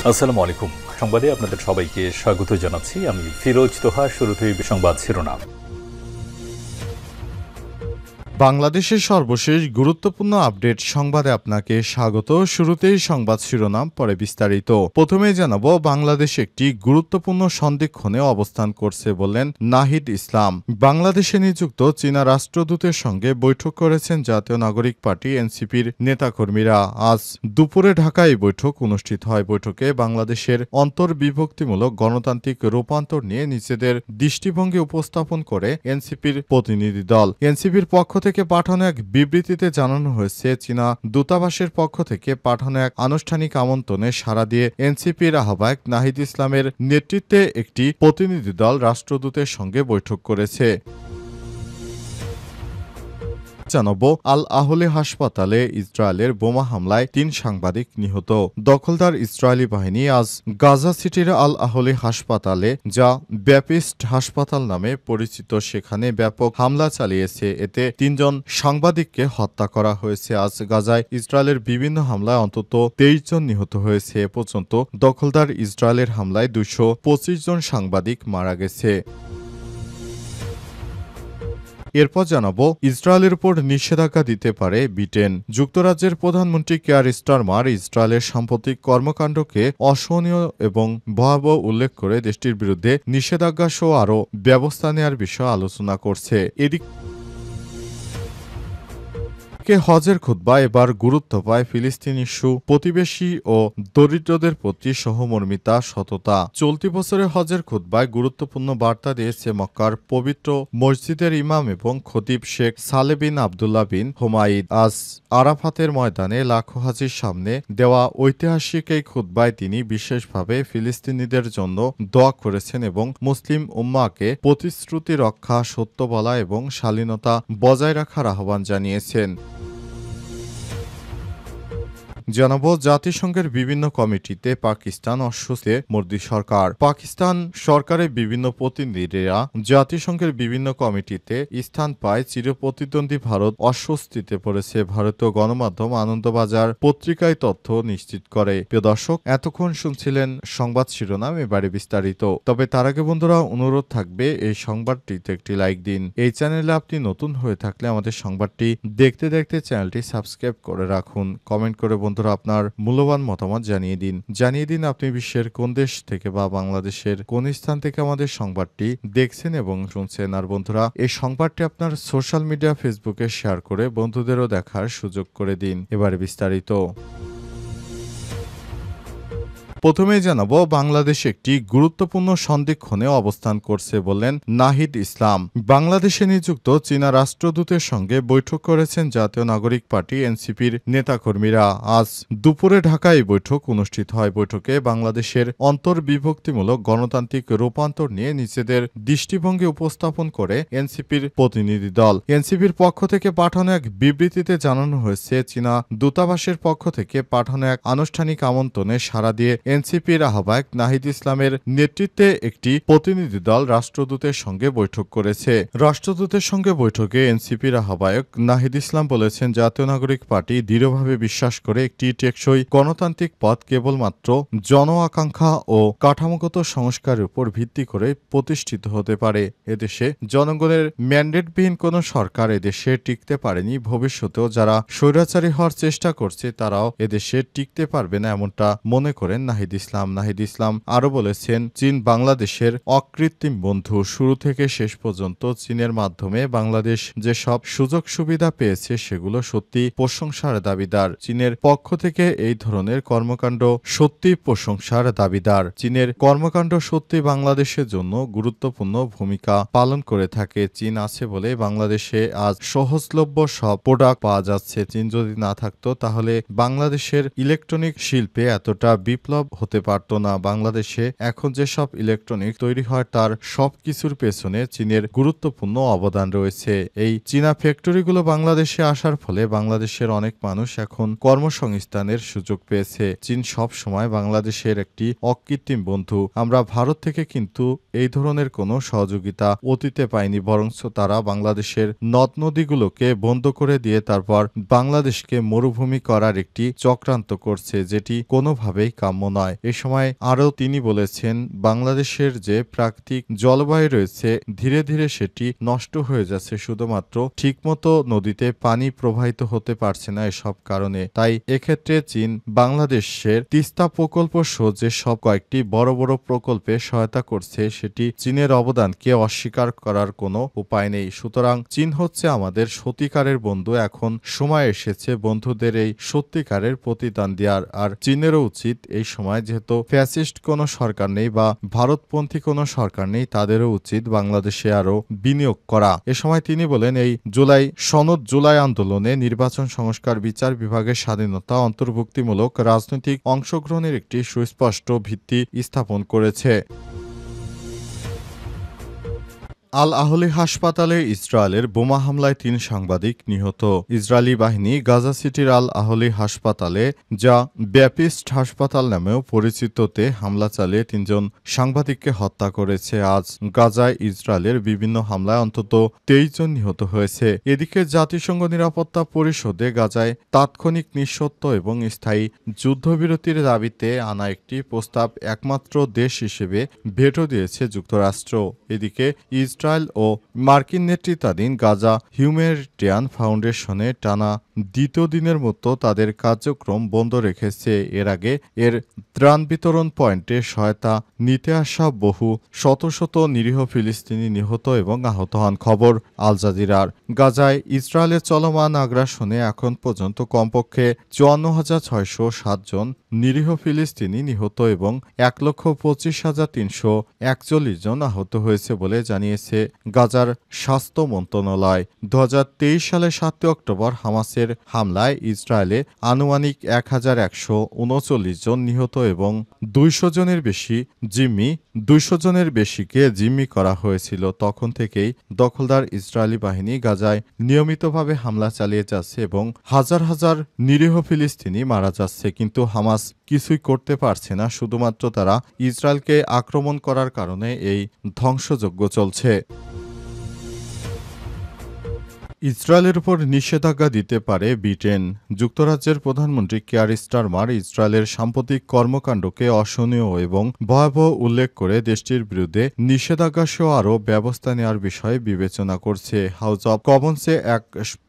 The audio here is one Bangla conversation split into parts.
আসসালামু আলাইকুম। সংবাদে আপনাদের সবাইকে স্বাগত জানাচ্ছি। আমি ফিরোজ তোহা। শুরুতেই সংবাদ শিরোনাম। বাংলাদেশের সর্বশেষ গুরুত্বপূর্ণ আপডেট সংবাদে আপনাকে স্বাগত। শুরুতেই সংবাদ শিরোনাম, পরে বিস্তারিত। প্রথমেই জানাবো, বাংলাদেশ একটি গুরুত্বপূর্ণ সন্ধিক্ষণে অবস্থান করছে বললেন নাহিদ ইসলাম। বাংলাদেশে নিযুক্ত চীনা রাষ্ট্রদূতের সঙ্গে বৈঠক করেছেন জাতীয় নাগরিক পার্টি এনসিপির নেতাকর্মীরা। আজ দুপুরে ঢাকায় এই বৈঠক অনুষ্ঠিত হয়। বৈঠকে বাংলাদেশের অন্তর্বিভক্তিমূলক গণতান্ত্রিক রূপান্তর নিয়ে নিজেদের দৃষ্টিভঙ্গি উপস্থাপন করে এনসিপির প্রতিনিধি দল। এনসিপির পক্ষ থেকে পাঠানো এক বিবৃতিতে জানানো হয়েছে, চীনা দূতাবাসের পক্ষ থেকে পাঠানো এক আনুষ্ঠানিক আমন্ত্রণে সাড়া দিয়ে এনসিপির আহ্বায়ক নাহিদ ইসলামের নেতৃত্বে একটি প্রতিনিধি দল রাষ্ট্রদূতের সঙ্গে বৈঠক করেছে। জানাবো, আল আহলে হাসপাতালে ইসরায়েলের বোমা হামলায় ৩ সাংবাদিক নিহত। দখলদার ইসরায়েলি বাহিনী আজ গাজা সিটির আল আহলে হাসপাতালে, যা ব্যাপিস্ট হাসপাতাল নামে পরিচিত, সেখানে ব্যাপক হামলা চালিয়েছে। এতে ৩ জন সাংবাদিককে হত্যা করা হয়েছে। আজ গাজায় ইসরায়েলের বিভিন্ন হামলায় অন্তত ২৩ জন নিহত হয়েছে। এ পর্যন্ত দখলদার ইসরায়েলের হামলায় ২২৫ জন সাংবাদিক মারা গেছে। এরপর জানাবো, ইসরায়েলের উপর নিষেধাজ্ঞা দিতে পারে ব্রিটেন। যুক্তরাজ্যের প্রধানমন্ত্রী কেয়ার স্টারমার ইসরায়েলের সাম্প্রতিক কর্মকাণ্ডকে অসহনীয় এবং ভয়াবহ উল্লেখ করে দেশটির বিরুদ্ধে নিষেধাজ্ঞা সহ আরও ব্যবস্থা নেওয়ার বিষয়ে আলোচনা করছে। এদিকে হজের খুতবা এবার গুরুত্ব পায় ফিলিস্তিন ইস্যু, প্রতিবেশী ও দরিদ্রদের প্রতি সহমর্মিতা, সততা। চলতি বছরে হজের খুতবায় গুরুত্বপূর্ণ বার্তা দিয়েছে মক্কার পবিত্র মসজিদের ইমাম এবং খতিব শেখ সালে বিন আবদুল্লাহ বিন হুমাইদ। আজ আরাফাতের ময়দানে লাখো হাজির সামনে দেওয়া ঐতিহাসিক এই খুতবায় তিনি বিশেষভাবে ফিলিস্তিনিদের জন্য দোয়া করেছেন এবং মুসলিম উম্মাহকে প্রতিশ্রুতি রক্ষা, সত্য বলা এবং শালীনতা বজায় রাখার আহ্বান জানিয়েছেন। জানাবো, জাতিসংঘের বিভিন্ন কমিটিতে পাকিস্তান অস্বস্তিতে মোদি সরকার। পাকিস্তান সরকারের বিভিন্ন প্রতিনিধিরা জাতিসংঘের বিভিন্ন কমিটিতে স্থান পায় চিরপ্রতিদ্বন্দ্বী ভারত অস্বস্তিতে পড়েছে। ভারতীয় গণমাধ্যম আনন্দবাজার পত্রিকায় তথ্য নিশ্চিত করে। প্রিয় দর্শক, এতক্ষণ শুনছিলেন সংবাদ শিরোনাম, এবারে বিস্তারিত। তবে তার আগে বন্ধুরা, অনুরোধ থাকবে এই সংবাদটিতে একটি লাইক দিন। এই চ্যানেলে আপনি নতুন হয়ে থাকলে আমাদের সংবাদটি দেখতে দেখতে চ্যানেলটি সাবস্ক্রাইব করে রাখুন। কমেন্ট করে আপনার মূল্যবান মতামত জানিয়ে দিন আপনি বিশ্বের কোন দেশ থেকে বা বাংলাদেশের কোন স্থান থেকে আমাদের সংবাদটি দেখছেন এবং শুনছেন। আর বন্ধুরা, এই সংবাদটি আপনার সোশ্যাল মিডিয়া ফেসবুকে শেয়ার করে বন্ধুদেরও দেখার সুযোগ করে দিন। এবারে বিস্তারিত। প্রথমেই জানাবো, বাংলাদেশ একটি গুরুত্বপূর্ণ সন্ধিক্ষণে অবস্থান করছে বললেন নাহিদ ইসলাম। বাংলাদেশে নিযুক্ত চীনা রাষ্ট্রদূতের সঙ্গে বৈঠক করেছেন জাতীয় নাগরিক পার্টি এনসিপির নেতাকর্মীরা। আজ দুপুরে ঢাকায় এই বৈঠক অনুষ্ঠিত হয়। বৈঠকে বাংলাদেশের অন্তর্বিভক্তিমূলক গণতান্ত্রিক রূপান্তর নিয়ে নিজেদের দৃষ্টিভঙ্গি উপস্থাপন করে এনসিপির প্রতিনিধি দল। এনসিপির পক্ষ থেকে পাঠানো এক বিবৃতিতে জানানো হয়েছে, চীনা দূতাবাসের পক্ষ থেকে পাঠানো এক আনুষ্ঠানিক আমন্ত্রণে সাড়া দিয়ে এনসিপির আহ্বায়ক নাহিদ ইসলামের নেতৃত্বে একটি প্রতিনিধি দল রাষ্ট্রদূতের সঙ্গে বৈঠক করেছে। রাষ্ট্রদূতের সঙ্গে বৈঠকে এনসিপির আহ্বায়ক নাহিদ ইসলাম বলেছেন, জাতীয় নাগরিক পার্টি দৃঢ়ভাবে বিশ্বাস করে একটি টেকসই গণতান্ত্রিক পথ কেবলমাত্র জন আকাঙ্ক্ষা ও কাঠামোগত সংস্কারের উপর ভিত্তি করে প্রতিষ্ঠিত হতে পারে। এদেশে জনগণের ম্যান্ডেটবিহীন কোনো সরকার এদেশে টিকতে পারেনি। ভবিষ্যতেও যারা স্বৈরাচারী হওয়ার চেষ্টা করছে তারাও এদেশে টিকতে পারবে না, এমনটা মনে করেন নাহিদ ইসলাম আরও বলেছেন, চীন বাংলাদেশের অকৃত্রিম বন্ধু। শুরু থেকে শেষ পর্যন্ত চীনের মাধ্যমে বাংলাদেশ যে সব সুযোগ সুবিধা পেয়েছে সেগুলো সত্যি প্রশংসার দাবিদার। চীনের পক্ষ থেকে এই ধরনের কর্মকাণ্ড সত্যি প্রশংসার দাবিদার। চীনের কর্মকাণ্ড সত্যি বাংলাদেশের জন্য গুরুত্বপূর্ণ ভূমিকা পালন করে থাকে। চীন আছে বলে বাংলাদেশে আজ সহজলভ্য সব প্রোডাক্ট পাওয়া যাচ্ছে। চীন যদি না থাকতো তাহলে বাংলাদেশের ইলেকট্রনিক শিল্পে এতটা বিপ্লব হতে পারত না। বাংলাদেশে এখন যে সব ইলেকট্রনিক তৈরি হয় তার সবকিছুর পেছনে চীনের গুরুত্বপূর্ণ অবদান রয়েছে। এই চীনা ফ্যাক্টরিগুলো বাংলাদেশে আসার ফলে বাংলাদেশের অনেক মানুষ এখন কর্মসংস্থানের সুযোগ পেয়েছে। চীন সব সময় বাংলাদেশের একটি অকৃত্রিম বন্ধু। আমরা ভারত থেকে কিন্তু এই ধরনের কোনো সহযোগিতা অতীতে পাইনি, বরঞ্চ তারা বাংলাদেশের নদ নদীগুলোকে বন্ধ করে দিয়ে তারপর বাংলাদেশকে মরুভূমি করার একটি চক্রান্ত করছে, যেটি কোনোভাবেই কাম্য নয়। এ সময় আরও তিনি বলেছেন, বাংলাদেশের যে প্রাকৃতিক জলবায়ু রয়েছে ধীরে ধীরে সেটি নষ্ট হয়ে যাচ্ছে, শুধুমাত্র ঠিকমতো নদীতে পানি প্রবাহিত হতে পারছে না এসব কারণে। তাই এক্ষেত্রে চীন বাংলাদেশের তিস্তা প্রকল্প সহ যে সব কয়েকটি বড় বড় প্রকল্পে সহায়তা করছে সেটি চীনের অবদানকে অস্বীকার করার কোনো উপায় নেই। সুতরাং চীন হচ্ছে আমাদের সত্যিকারের বন্ধু। এখন সময় এসেছে বন্ধুদের এই সত্যিকারের প্রতিদান দেওয়ার। আর চীনেরও উচিত এই সময়, যেহেতু ফ্যাসিস্ট কোনো সরকার নেই বা ভারতপন্থী কোনো সরকার নেই, তাদেরও উচিত বাংলাদেশে আরও বিনিয়োগ করা। এ সময় তিনি বলেন, এই জুলাই আন্দোলনে নির্বাচন সংস্কার, বিচার বিভাগের স্বাধীনতা, অন্তর্ভুক্তিমূলক রাজনৈতিক অংশগ্রহণের একটি সুস্পষ্ট ভিত্তি স্থাপন করেছে। আল আহলি হাসপাতালে ইসরায়েলের বোমা হামলায় ৩ সাংবাদিক নিহত। ইসরায়েলি বাহিনী গাজা সিটির আল আহলি হাসপাতালে, যা ব্যাপিস্ট হাসপাতাল নামেও পরিচিততে হামলা চালিয়ে ৩ জন সাংবাদিককে হত্যা করেছে। আজ গাজায় ইসরায়েলের বিভিন্ন হামলায় অন্তত ২৩ জন নিহত হয়েছে। এদিকে জাতিসংঘ নিরাপত্তা পরিষদে গাজায় তাৎক্ষণিক নিঃশর্ত এবং স্থায়ী যুদ্ধবিরতির দাবিতে আনা একটি প্রস্তাব একমাত্র দেশ হিসেবে ভেটো দিয়েছে যুক্তরাষ্ট্র। এদিকে ইসরায়েল ও মার্কিন নেতৃত্বাধীন গাজা হিউম্যানিটেরিয়ান ফাউন্ডেশনে টানা দ্বিতীয় দিনের মতো তাদের কার্যক্রম বন্ধ রেখেছে। এর আগে এর ত্রাণ বিতরণ পয়েন্টে সহায়তা নিতে আসা বহু শত শত নিরীহ ফিলিস্তিনি নিহত এবং আহত হন। খবর আল জাজিরার। গাজায় ইসরায়েলের চলমান আগ্রাসনে এখন পর্যন্ত কমপক্ষে ৫৪,৬০৭ জন নিরীহ ফিলিস্তিনি নিহত এবং ১,২৫,৩৪১ জন আহত হয়েছে বলে জানিয়েছে গাজার স্বাস্থ্য মন্ত্রণালয়। ২০২৩ সালের ৭ অক্টোবর হামাসের হামলায় ইসরায়েলে আনুমানিক ১,১৩৯ জন নিহত এবং ২০০ জনের বেশিকে জিম্মি করা হয়েছিল। তখন থেকেই দখলদার ইসরায়েলি বাহিনী গাজায় নিয়মিতভাবে হামলা চালিয়ে যাচ্ছে এবং হাজার হাজার নিরীহ ফিলিস্তিনি মারা যাচ্ছে, কিন্তু হামাস কিছুই করতে পারছে না। শুধুমাত্র তারা ইসরায়েলকে আক্রমণ করার কারণে এই ধ্বংসযজ্ঞ চলছে। ইসরায়েলের উপর নিষেধাজ্ঞা দিতে পারে ব্রিটেন। যুক্তরাজ্যের প্রধানমন্ত্রী কেয়ার স্টারমার ইসরায়েলের সাম্প্রতিক কর্মকাণ্ডকে অসহনীয় এবং ভয়াবহ উল্লেখ করে দেশটির বিরুদ্ধে নিষেধাজ্ঞাসহ আরও ব্যবস্থা নেওয়ার বিষয়ে বিবেচনা করছে। হাউস অব কমন্সে এক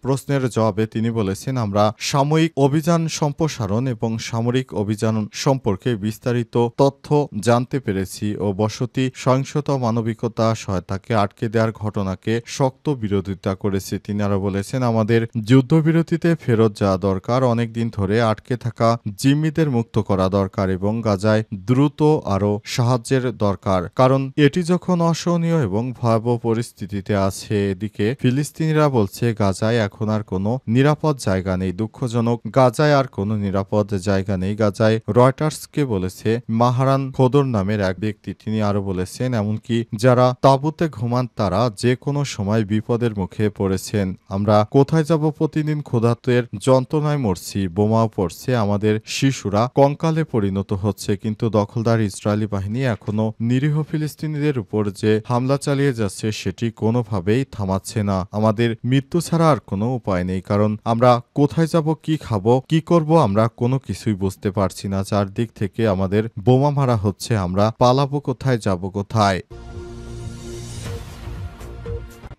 প্রশ্নের জবাবে তিনি বলেছেন, আমরা সাময়িক অভিযান সম্প্রসারণ এবং সামরিক অভিযান সম্পর্কে বিস্তারিত তথ্য জানতে পেরেছি ও বসতি সহিংসতা মানবিকতা সহায়তাকে আটকে দেওয়ার ঘটনাকে শক্ত বিরোধিতা করেছি। তিনি আরও বলেছেন, আমাদের যুদ্ধবিরতিতে ফেরত যাওয়া দরকার, অনেকদিন ধরে আটকে থাকা জিম্মিদের মুক্ত করা দরকার এবং গাজায় দ্রুত আরও সাহায্যের দরকার, কারণ এটি যখন অসহনীয় এবং ভয়াবহ পরিস্থিতিতে আছে। এদিকে ফিলিস্তিনিরা বলছে গাজায় এখন আর কোনো নিরাপদ জায়গা নেই। দুঃখজনক, গাজায় আর কোনো নিরাপদ জায়গা নেই। গাজায় রয়টার্সকে বলেছে মাহারান খোদর নামের এক ব্যক্তি। তিনি আরও বলেছেন, এমনকি যারা তাঁবুতে ঘুমান তারা যে কোনো সময় বিপদের মুখে পড়েছেন। আমরা কোথায় যাব? প্রতিদিন ক্ষুধার্তের যন্ত্রণায় মরছি, বোমাও পড়ছে, আমাদের শিশুরা কঙ্কালে পরিণত হচ্ছে, কিন্তু দখলদার ইসরায়েলি বাহিনী এখনো নিরীহ ফিলিস্তিনিদের উপর যে হামলা চালিয়ে যাচ্ছে সেটি কোনোভাবেই থামাচ্ছে না। আমাদের মৃত্যু ছাড়া আর কোনো উপায় নেই, কারণ আমরা কোথায় যাব, কি খাবো, কি করব, আমরা কোনো কিছুই বুঝতে পারছি না। চারদিক থেকে আমাদের বোমা মারা হচ্ছে, আমরা পালাবো কোথায়, যাব কোথায়?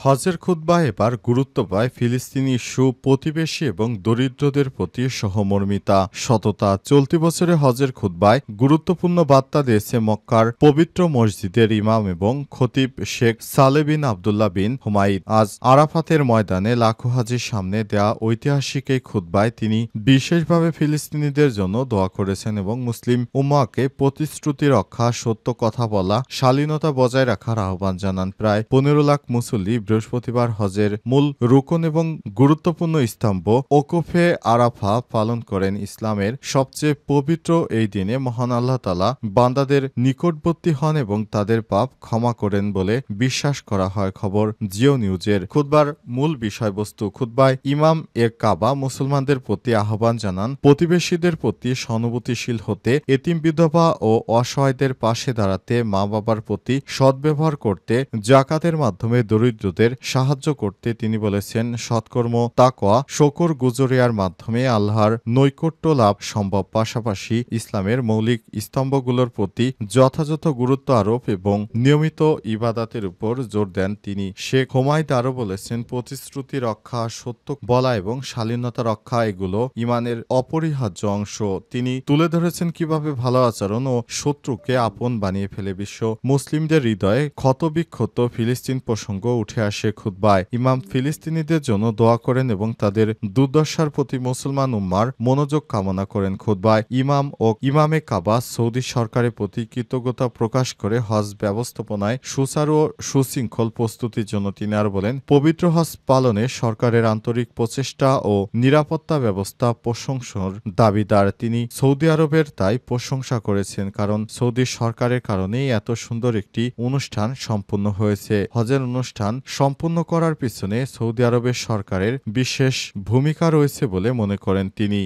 হজের খুতবা এবার গুরুত্ব পায় ফিলিস্তিনি ইস্যু, প্রতিবেশী এবং দরিদ্রদের প্রতি সহমর্মিতা, সততা। চলতি বছরে হজের খুতবায় গুরুত্বপূর্ণ বার্তা দিয়েছে মক্কার পবিত্র মসজিদের ইমাম এবং খতিব শেখ সালে বিন আবদুল্লাহ বিন হুমাইদ। আজ আরাফাতের ময়দানে লাখো হাজির সামনে দেয়া ঐতিহাসিক এই খুতবায় তিনি বিশেষভাবে ফিলিস্তিনিদের জন্য দোয়া করেছেন এবং মুসলিম উম্মাহকে প্রতিশ্রুতি রক্ষা, সত্য কথা বলা, শালীনতা বজায় রাখার আহ্বান জানান। প্রায় ১৫ লাখ মুসল্লি বৃহস্পতিবার হজের মূল রুকন এবং গুরুত্বপূর্ণ স্তম্ভ ওকফে আরাফা পালন করেন। ইসলামের সবচেয়ে পবিত্র এই দিনে মহান আল্লাহ তাআলা বান্দাদের নিকটবর্তী হন এবং তাদের পাপ ক্ষমা করেন বলে বিশ্বাস করা হয়। খবর জিও নিউজের। খুতবার মূল বিষয়বস্তু। খুতবায় ইমাম কাবা মুসলমানদের প্রতি আহ্বান জানান প্রতিবেশীদের প্রতি সহানুভূতিশীল হতে, এতিম বিধবা ও অসহায়দের পাশে দাঁড়াতে, মা বাবার প্রতি সদ্ব্যবহার করতে, জাকাতের মাধ্যমে দরিদ্রদের দরিদ্রদের সাহায্য করতে তিনি বলেছেন, সৎকর্ম, তাকওয়া, শকর গুজরিয়ার মাধ্যমে আল্লাহর নৈকট্য লাভ সম্ভব। পাশাপাশি ইসলামের মৌলিক স্তম্ভগুলোর প্রতি যথাযথ গুরুত্ব আরোপ এবং নিয়মিত ইবাদাতের উপর জোর দেন তিনি। শেখ হোমাইদ আরও বলেছেন, প্রতিশ্রুতি রক্ষা, সত্য বলা এবং শালীনতা রক্ষা এগুলো ইমানের অপরিহার্য অংশ। তিনি তুলে ধরেছেন কিভাবে ভালো আচরণ ও শত্রুকে আপন বানিয়ে ফেলে বিশ্ব মুসলিমদের হৃদয়ে ক্ষতবিক্ষত ফিলিস্তিন প্রসঙ্গ উঠে আসে খুতবায়। ইমাম ফিলিস্তিনিদের জন্য দোয়া করেন এবং তাদের দুর্দশার প্রতি মুসলমান উম্মার মনোযোগ কামনা করেন। খুতবায় ইমাম ও ইমামে কাবা সৌদি সরকারের প্রতি কৃতজ্ঞতা প্রকাশ করে হজ ব্যবস্থাপনায় সুচারু ও সুশৃঙ্খল প্রস্তুতির জন্য তিনি আর বলেন, পবিত্র হজ পালনে সরকারের আন্তরিক প্রচেষ্টা ও নিরাপত্তা ব্যবস্থা প্রশংসার দাবিদার। তিনি সৌদি আরবের তাই প্রশংসা করেছেন, কারণ সৌদি সরকারের কারণেই এত সুন্দর একটি অনুষ্ঠান সম্পূর্ণ হয়েছে। হজের অনুষ্ঠান সম্পূর্ণ করার পিছনে সৌদি আরবের সরকারের বিশেষ ভূমিকা রয়েছে বলে মনে করেন তিনি।